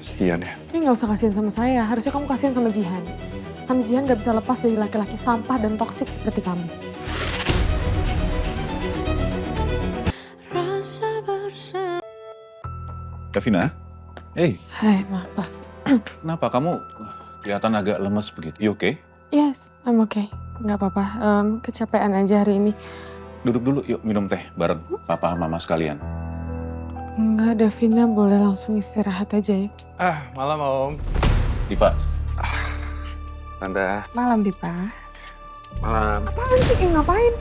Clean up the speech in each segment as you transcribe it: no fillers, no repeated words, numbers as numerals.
Kasian ya. Ini nggak usah kasihan sama saya, harusnya kamu kasihan sama Jihan. Karena Jihan nggak bisa lepas dari laki-laki sampah dan toksik seperti kamu. Davina, hey, Hai, maaf. kenapa kamu kelihatan agak lemes begitu? You okay? Yes, I'm okay. Nggak apa-apa, kecapean aja hari ini. Duduk dulu, yuk minum teh bareng papa mama sekalian. Enggak, Davina boleh langsung istirahat aja ya. Malam Om. Diva, Tante. Malam, Dipa. Malam. Apaan sih? Ngapain?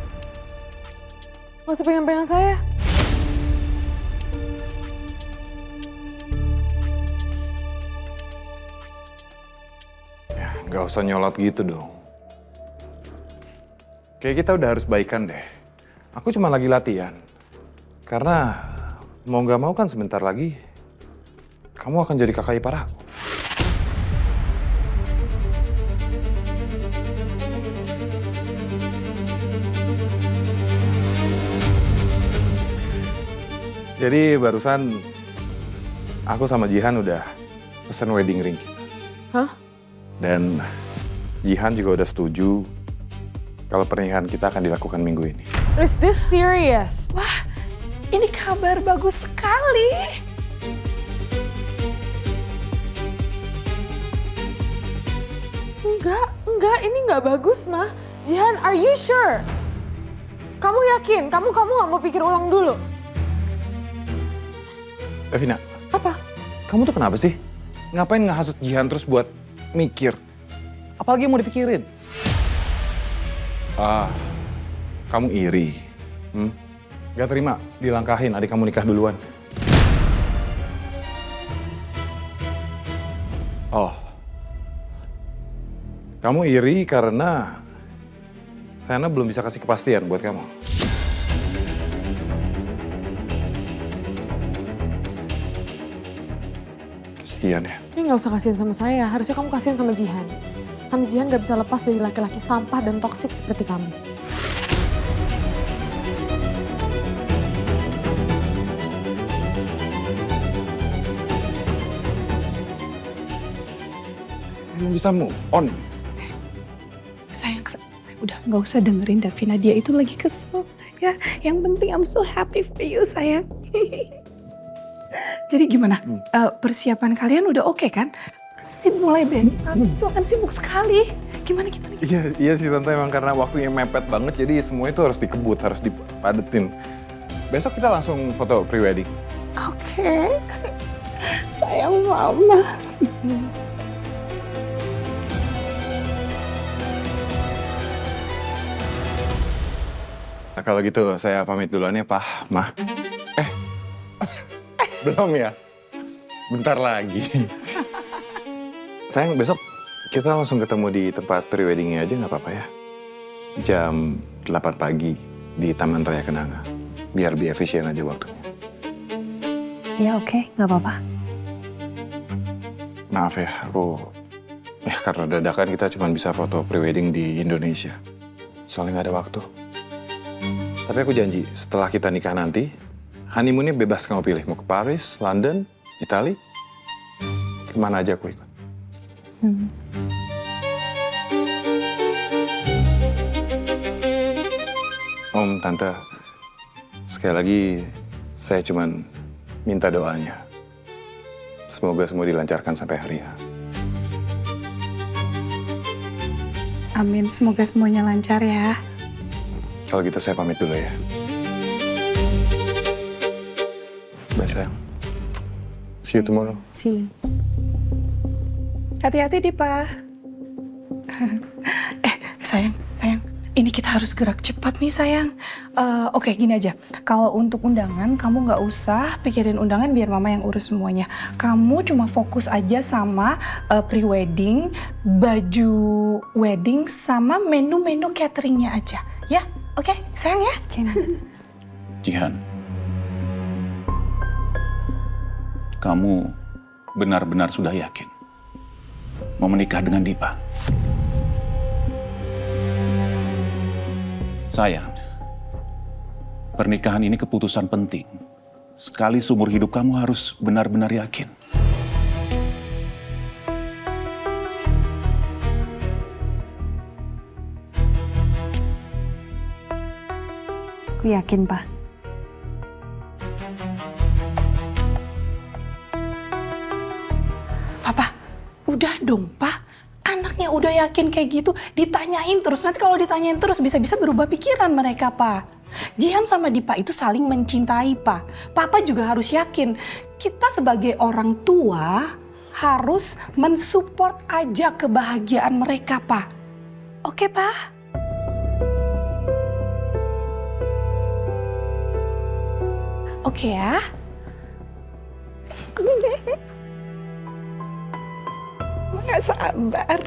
Masih pegang-pegang saya? Ya, nggak usah nyolot gitu dong. Kayak kita udah harus baikan deh. Aku cuma lagi latihan. Karena mau nggak mau kan sebentar lagi kamu akan jadi kakak ipar aku. Jadi barusan aku sama Jihan udah pesen wedding ring kita. Hah? Dan Jihan juga udah setuju kalau pernikahan kita akan dilakukan minggu ini. Is this serious? Wah, ini kabar bagus sekali. Enggak, ini nggak bagus, mah. Jihan, are you sure? Kamu yakin? Kamu nggak mau pikir ulang dulu? Davina, Apa? kamu tuh kenapa sih? Ngapain ngehasut Jihan terus buat mikir? Apalagi yang mau dipikirin? Kamu iri. Gak terima dilangkahin adik kamu nikah duluan. Oh. Kamu iri karena Sana belum bisa kasih kepastian buat kamu. Kasian ya. Ini nggak usah kasihan sama saya, harusnya kamu kasihan sama Jihan. Karena Jihan nggak bisa lepas dari laki-laki sampah dan toksik seperti kamu. Belum bisa move on. Sayang, udah nggak usah dengerin Davina, dia itu lagi kesel. Ya, yang penting I'm so happy for you, sayang. Jadi gimana? Persiapan kalian udah oke kan? Pasti mulai besok itu akan sibuk sekali. Gimana? Iya sih Tante, emang karena waktunya mepet banget, jadi semua itu harus dikebut, harus dipadetin. Besok kita langsung foto pre-wedding. Oke. Sayang mama. Nah, kalau gitu saya pamit duluan ya Pak, Ma. Belum ya? Bentar lagi. Sayang, besok kita langsung ketemu di tempat pre-weddingnya aja nggak apa-apa ya? Jam 8 pagi di Taman Raya Kenanga. Biar lebih efisien aja waktunya. Ya oke, nggak apa-apa. Maaf ya, karena dadakan kita cuma bisa foto pre-wedding di Indonesia. Soalnya nggak ada waktu. Tapi aku janji, setelah kita nikah nanti, honeymoonnya bebas kamu pilih. Mau ke Paris, London, Italia, kemana aja aku ikut. Om, Tante, sekali lagi saya cuman minta doanya. Semoga semua dilancarkan sampai hari ya. Amin, semoga semuanya lancar ya. Kalau gitu saya pamit dulu ya. Bye sayang. See you tomorrow. See you. Hati-hati Dipa. Sayang. Ini kita harus gerak cepat nih sayang. Oke, gini aja. Kalau untuk undangan, kamu nggak usah pikirin undangan biar mama yang urus semuanya. Kamu cuma fokus aja sama pre-wedding, baju wedding, sama menu-menu cateringnya aja. Ya, oke, sayang ya. Jihan, kamu benar-benar sudah yakin mau menikah dengan Dipa? Sayang, pernikahan ini keputusan penting. Sekali seumur hidup kamu harus benar-benar yakin. Aku yakin, Pak. Papa, udah dong, Pak. Anaknya udah yakin kayak gitu, ditanyain terus. Nanti kalau ditanyain terus bisa-bisa berubah pikiran mereka, Pak. Jihan sama Dipa itu saling mencintai, Pak. Papa juga harus yakin. Kita sebagai orang tua harus mensupport aja kebahagiaan mereka, Pak. Oke, Pak? Oke ya. Nggak sabar.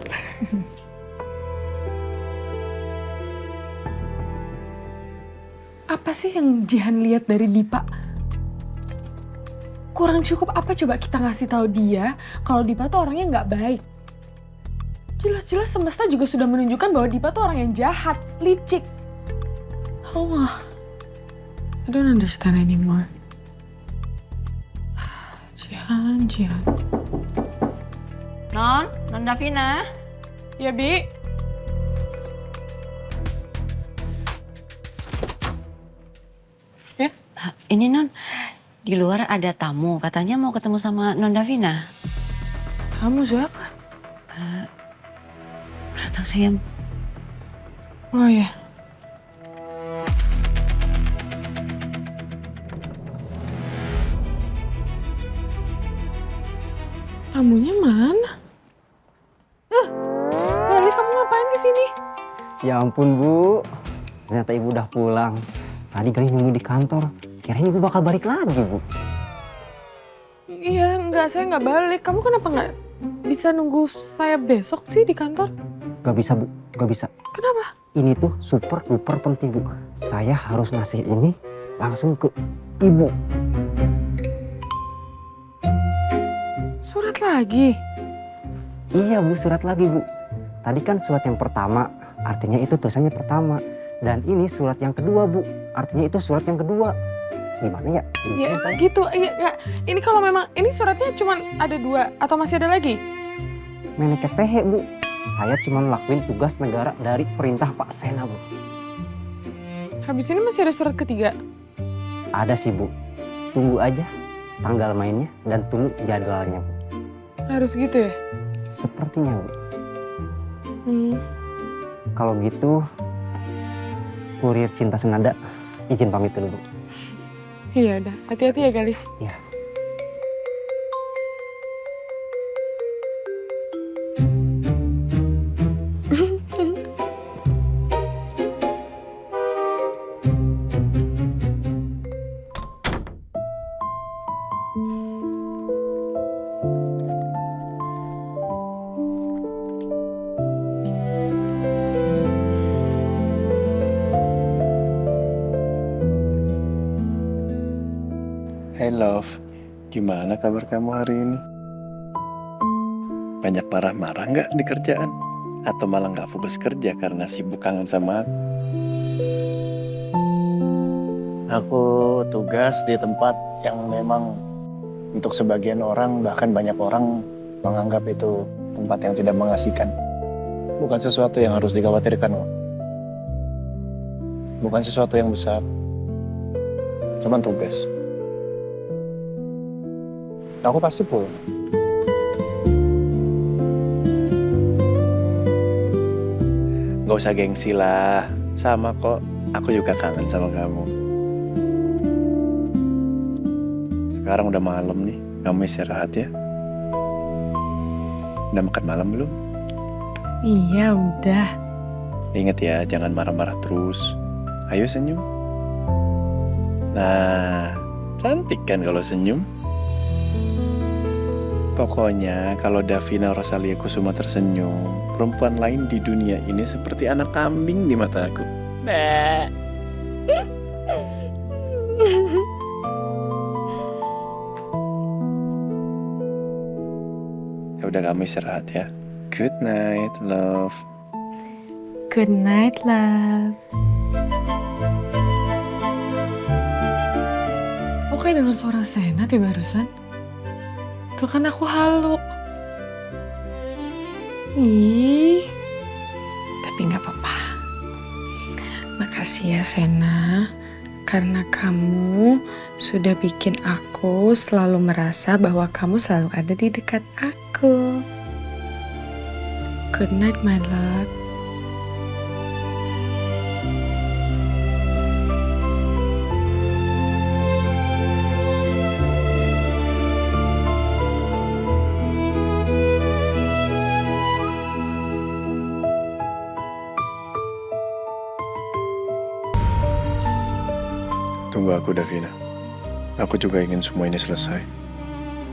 Apa sih yang Jihan lihat dari Dipa? Kurang cukup apa coba kita ngasih tahu dia kalau Dipa tuh orangnya nggak baik? Jelas-jelas semesta juga sudah menunjukkan bahwa Dipa tuh orang yang jahat, licik. Oh, I don't understand anymore. Jihan. Non Davina. Ya, Bi. Ya? Ini Non, di luar ada tamu. Katanya mau ketemu sama Non Davina. Kamu siapa? Nggak tahu saya. Oh ya. Tamunya mana? Gali, kamu ngapain kesini? Ya ampun Bu, ternyata Ibu udah pulang. Tadi Galih nunggu di kantor, kirain Ibu bakal balik lagi Bu. Iya, saya nggak balik. Kamu kenapa nggak bisa nunggu saya besok sih di kantor? Gak bisa Bu, gak bisa. Kenapa? Ini tuh super duper penting Bu. Saya harus ngasih ini langsung ke Ibu. Surat lagi? Iya Bu, surat lagi Bu. Tadi kan surat yang pertama, artinya itu tulisannya pertama. Dan ini surat yang kedua Bu, artinya itu surat yang kedua. Gimana ya? Ya gitu, iya nggak. Ini kalau memang, ini suratnya cuma ada 2 atau masih ada lagi? Meneket tehe Bu. Saya cuma lakuin tugas negara dari perintah Pak Sena Bu. Habis ini masih ada surat ketiga? Ada sih Bu. Tunggu aja tanggal mainnya dan tunggu jadwalnya Bu. Harus gitu ya? Sepertinya Bu. Hmm. Kalau gitu, kurir cinta senada izin pamit dulu Bu. Iya udah, hati-hati ya Gali. Ya. Hey love, gimana kabar kamu hari ini? Banyak marah-marah nggak di kerjaan? Atau malah nggak fokus kerja karena sibuk kangen sama aku? Aku tugas di tempat yang memang untuk sebagian orang, bahkan banyak orang menganggap itu tempat yang tidak mengasihkan. Bukan sesuatu yang harus dikhawatirkan kok. Bukan sesuatu yang besar. Cuman tugas. Aku pasti pulang. Gak usah gengsi lah, sama kok. Aku juga kangen sama kamu. Sekarang udah malam nih, kamu istirahat ya. Udah makan malam belum? Iya udah. Ingat ya, jangan marah-marah terus. Ayo senyum. Nah, cantik kan kalau senyum? Pokoknya kalau Davina Rosalia Kusuma tersenyum, perempuan lain di dunia ini seperti anak kambing di mata aku. Nah. Ya udah, kamu istirahat ya. Good night, love. Good night, love. Aku kayak dengar suara Sena deh barusan. Tuh kan aku halu. Ih, tapi nggak apa-apa. Makasih ya Sena, Karena kamu sudah bikin aku selalu merasa bahwa kamu selalu ada di dekat aku. Good night, my love. Tunggu aku, Davina. Aku juga ingin semua ini selesai.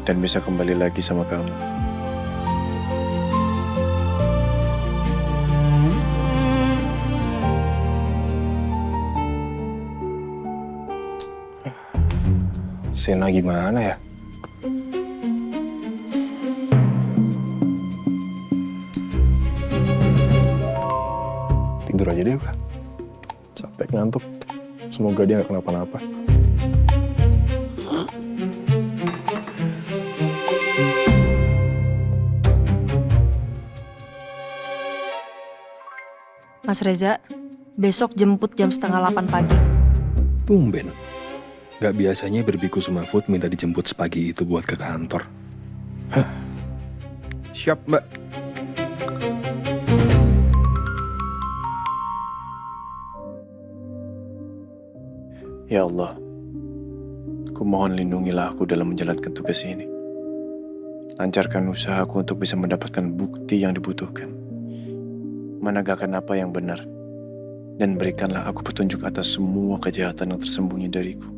Dan bisa kembali lagi sama kamu. Sena gimana ya? Tidur aja deh gue. Capek ngantuk. Semoga dia gak kenapa-napa. Mas Reza, besok jemput jam 7:30 pagi. Tumben. Gak biasanya Berbiku Sumafut minta dijemput sepagi itu buat ke kantor. Hah. Siap, Mbak. Ya Allah, kumohon lindungilah aku dalam menjalankan tugas ini. Lancarkan usahaku untuk bisa mendapatkan bukti yang dibutuhkan. Menegakkan apa yang benar. Dan berikanlah aku petunjuk atas semua kejahatan yang tersembunyi dariku.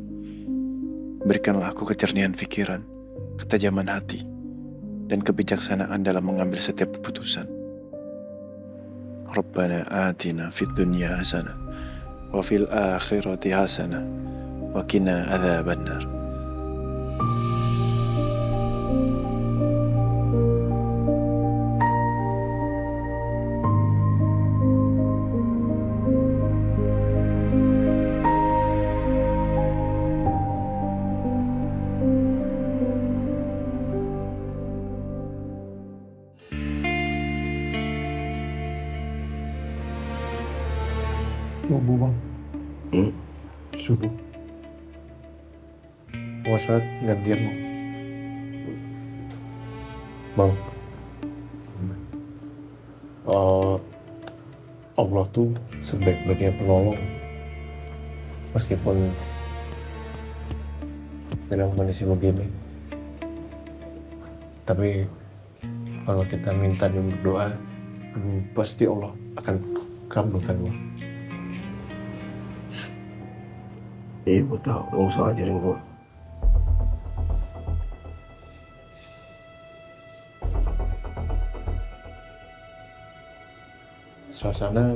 Berikanlah aku kecernihan pikiran, ketajaman hati, dan kebijaksanaan dalam mengambil setiap keputusan. Rabbana atina fid dunya hasanah, wa fil akhirati hasanah, wa qina adzabannar. Subuh bang. Subuh. Mau sholat gantian bang. Bang. Allah tuh sebaik-baiknya penolong. Meskipun dalam kondisi begini. Tapi kalau kita minta dan berdoa, pasti Allah akan kabulkan bang. Iya, gue tau. Gak usah ajarin gue. Suasana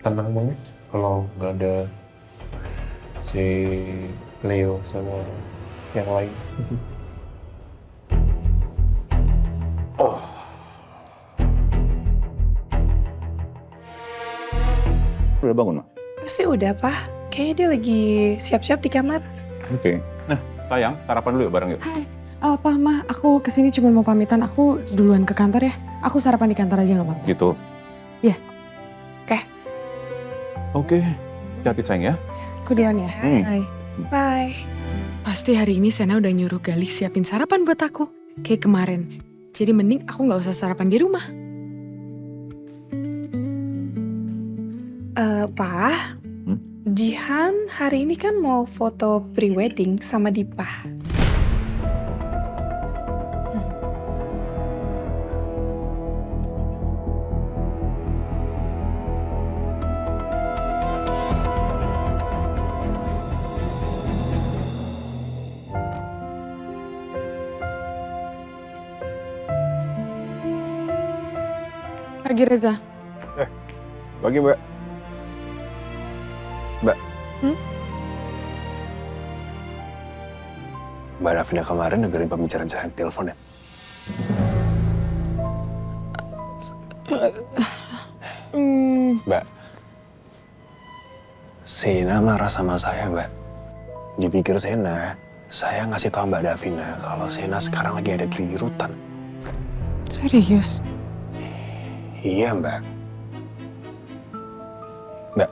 tenang banget kalau nggak ada si Leo sama yang lain. Udah bangun, Mak? Pasti udah, Pak. Kayaknya dia lagi siap-siap di kamar. Oke. Nah, sayang, sarapan dulu ya bareng yuk. Hai, Pak, Ma, aku kesini cuma mau pamitan. Aku duluan ke kantor ya. Aku sarapan di kantor aja nggak apa-apa. Gitu. Iya. Oke. Oke. Hati-hati sayang ya. Aku duluan ya. Hai. Bye. Pasti hari ini Sena udah nyuruh Galih siapin sarapan buat aku. Kayak kemarin. Jadi mending aku nggak usah sarapan di rumah. Pak, Jihan hari ini kan mau foto pre-wedding sama Dipa. Pagi Reza. Pagi, Mbak. Mbak. Mbak Davina kemarin dengerin pembicaraan saya di telepon ya? Mbak. Sena marah sama saya, Mbak. Dipikir Sena, saya ngasih tahu Mbak Davina kalau Sena sekarang lagi ada di rutan. Serius? Iya, Mbak. Mbak,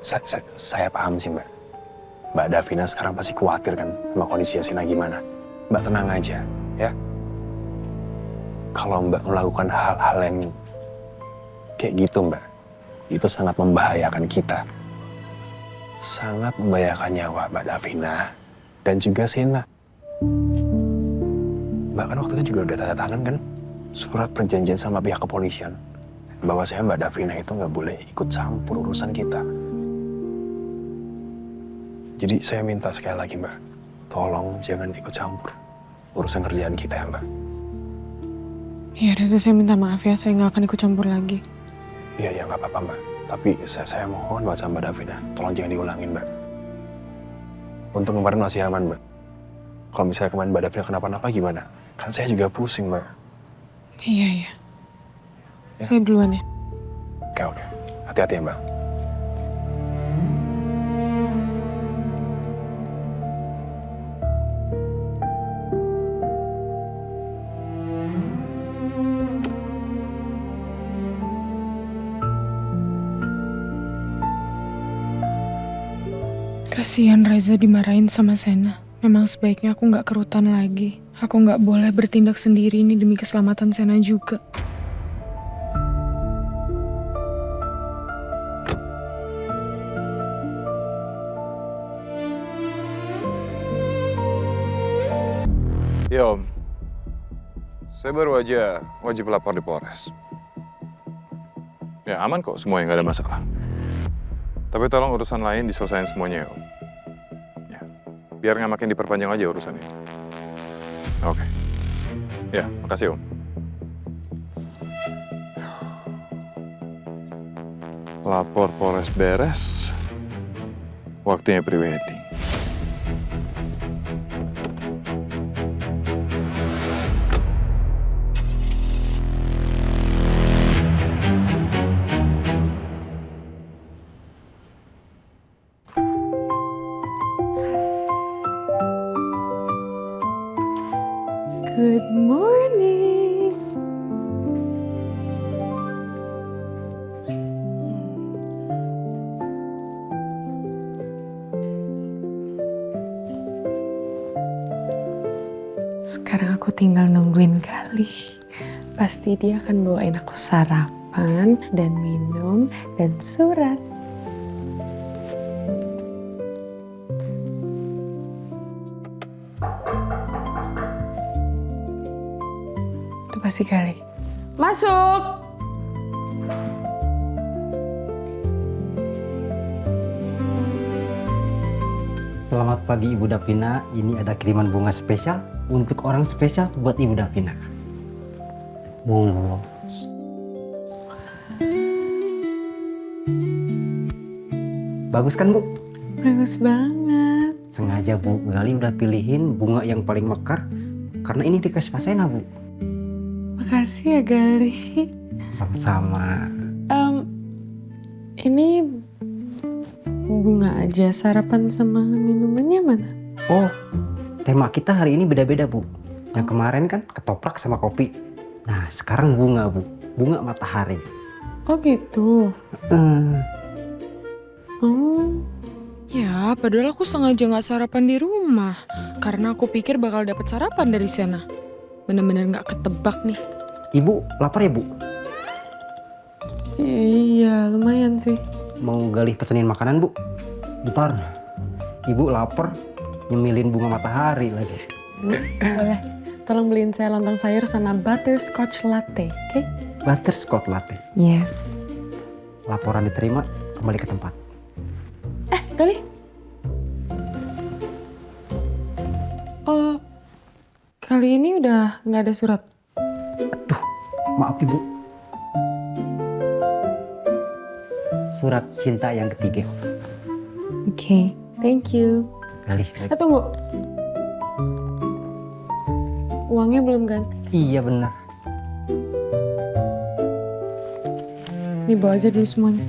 Saya paham sih Mbak. Mbak Davina sekarang pasti khawatir kan sama kondisi Yasina gimana. Mbak tenang aja ya. Kalau Mbak melakukan hal-hal yang kayak gitu Mbak, itu sangat membahayakan kita. Sangat membahayakan nyawa Mbak Davina dan juga Sena. Mbak kan waktu itu juga udah tanda tangan kan surat perjanjian sama pihak kepolisian bahwa saya Mbak Davina itu nggak boleh ikut campur urusan kita. Jadi saya minta sekali lagi Mbak, tolong jangan ikut campur urusan kerjaan kita ya Mbak. Ya Reza, saya minta maaf ya, saya nggak akan ikut campur lagi. Iya nggak apa-apa Mbak. Tapi saya mohon buat sama Mbak Davina, tolong jangan diulangin Mbak. Untuk kemarin masih aman Mbak. Kalau misalnya kemarin Mbak Davina kenapa-napa gimana? Kan saya juga pusing Mbak. Iya. Ya. Saya duluan ya. Oke. Hati-hati ya Mbak. Kasihan Reza dimarahin sama Sena. Memang sebaiknya aku nggak kerutan lagi. Aku nggak boleh bertindak sendiri ini demi keselamatan Sena juga. Ya Om, saya baru aja wajib lapor di Polres. Ya aman kok semuanya, nggak ada masalah. Tapi tolong urusan lain diselesain semuanya ya Om. Ya, biar nggak makin diperpanjang aja urusannya. Oke. Ya, makasih Om. Lapor Polres beres, waktunya prewedding. Good morning. Sekarang aku tinggal nungguin Galih. Pasti dia akan bawain aku sarapan dan minum dan surat. Itu pasti Galih. Masuk! Selamat pagi Ibu Davina, ini ada kiriman bunga spesial untuk orang spesial buat Ibu Davina. Monggo. Bagus kan Bu? Bagus banget. Sengaja Bu Gali udah pilihin bunga yang paling mekar karena ini dikasih Pak Sena Bu. Makasih ya Galih. Sama-sama. Ini bunga aja, sarapan sama minumannya mana? Oh, tema kita hari ini beda-beda Bu. Yang kemarin kan ketoprak sama kopi. Nah sekarang bunga Bu, bunga matahari. Oh gitu. Ya, padahal aku sengaja nggak sarapan di rumah. Karena aku pikir bakal dapet sarapan dari Sena. Bener-bener nggak ketebak nih. Ibu lapar ya Bu? Iya, lumayan sih. Mau Galih pesenin makanan Bu? Bentar, Ibu lapar nyemilin bunga matahari lagi. Boleh, tolong beliin saya lontong sayur sama butterscotch latte, oke? Butterscotch latte. Yes. Laporan diterima, kembali ke tempat. Galih. Oh, kali ini udah nggak ada surat. Aduh, maaf Ibu. Surat cinta yang ketiga. Oke, thank you. Galih. Tunggu. Uangnya belum kan? Iya benar. Ini bawa aja dulu semuanya.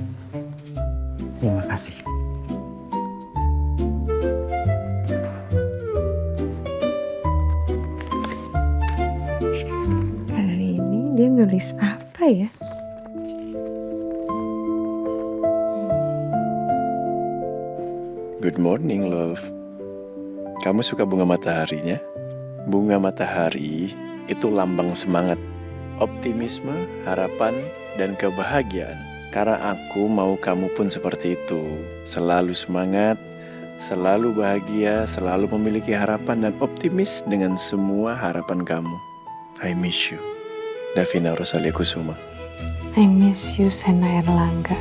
Terima kasih. Kali ini dia nulis apa ya? Good morning, love. Kamu suka bunga mataharinya? Bunga matahari itu lambang semangat, optimisme, harapan, dan kebahagiaan. Karena aku mau kamu pun seperti itu. Selalu semangat, selalu bahagia, selalu memiliki harapan dan optimis dengan semua harapan kamu. I miss you. Davina Rosalia Kusuma. I miss you, Sena Erlangga.